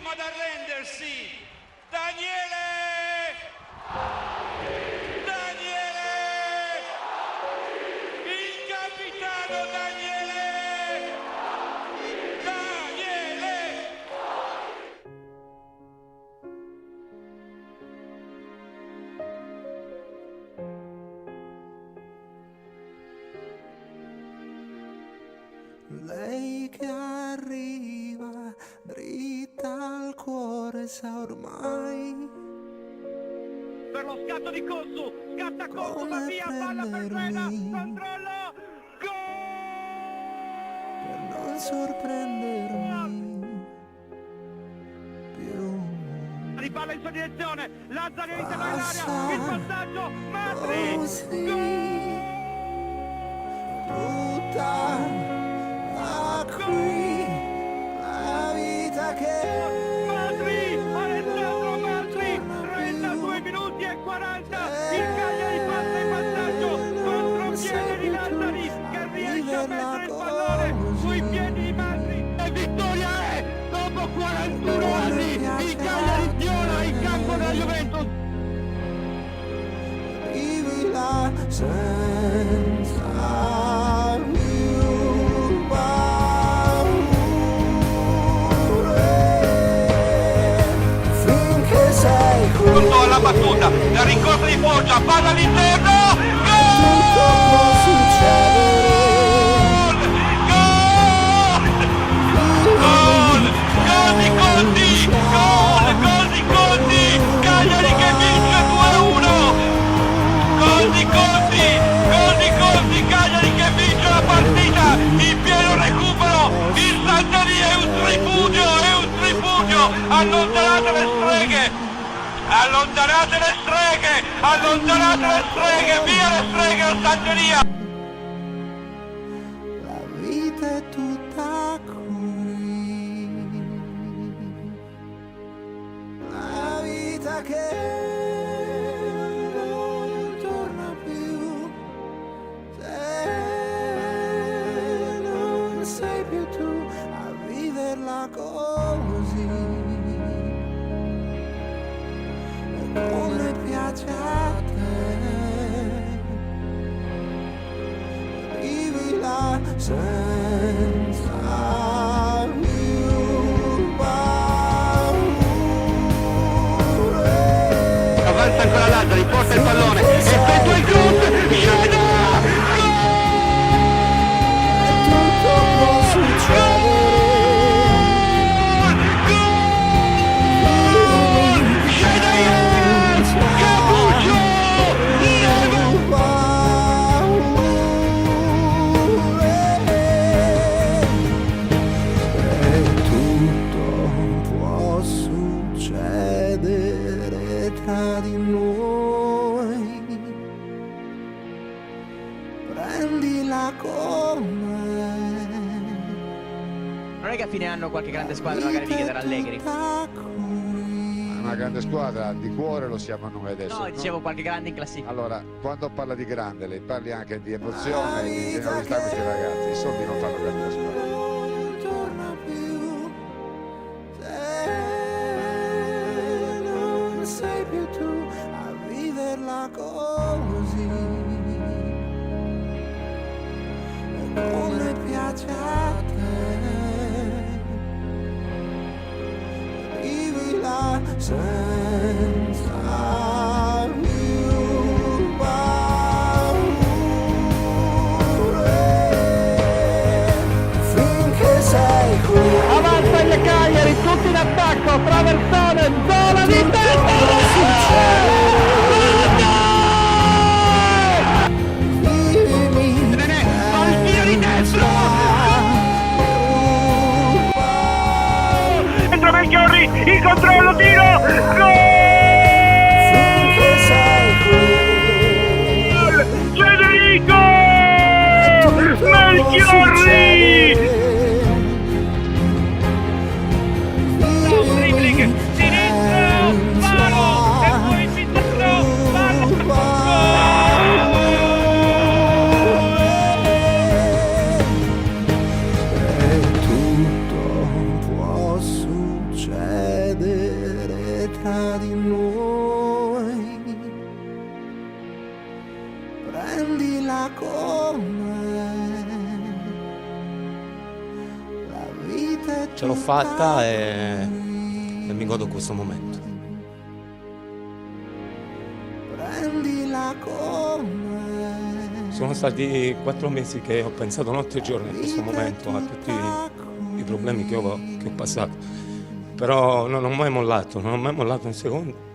l'ultimo ad arrendersi, Daniele! Daniele! Il capitano Daniele! Daniele! Lei che arriva, dritta al cuore, sa ormai per lo scatto di Cossu, scatta Cossu, va via, palla per Breda, controllo, gol! per non sorprendermi più. Ripalla in sua direzione, Lazzari all'interno dell'area, il passaggio, Matri, Così, gol! tutta da qui, la vita che Matri, Alessandro Matri, 32 minuti e 40, il Cagliari passa in vantaggio, contropiede di Lazzari, che riesce a mettere il pallone sui piedi di Matri, e vittoria è, dopo 41 anni, il Cagliari viola il campo della Juventus. vivila senza più paure, finché sei qui. Pronto alla battuta, la rincorsa di Foggia, palla all'interno, Tutto può succedere. gol di Conti, gol di Conti, Cagliari che vince 2-1, gol di Conti, Cagliari che vince la partita, in pieno recupero, il Santorini è un trifugio, allontanate le streghe, via le streghe al Santorini. La vita è tutta qui, la vita che non torna più, se non sei più tu a viverla così, come piace a te. Vivila senza più paure. Avanza ancora Lazzari, porta il pallone, effettua il cross, Sceda! Tutto può succedere. Tra di noi, prendila come Non è che a fine anno qualche grande squadra magari vi chiederà Allegri? Una grande squadra di cuore lo siamo noi adesso. No, dicevo qualche grande in classifica. Allora, quando parla di grande, lei parli anche di emozione e di generosità a questi ragazzi. I soldi non fanno grande la squadra. non torna più, se non sei più tu a viverla così, come piace a te. Vivila senza più paure, finché sei qui. Avanza il Cagliari, tutti in attacco, traversone, zona di testa! Vivimi Fa il tiro di destro! Entra Melchiorri, il controllo, tiro, finché sei qui. gol! Federico Melchiorri! Dribbling, sinistro, palo, e poi sinistro, palo, Tutto può succedere. ce l'ho fatta e mi godo questo momento. Prendila con me. Sono stati 4 mesi che ho pensato notte e giorno a questo momento, a tutti i problemi che ho passato, però non ho mai mollato un secondo.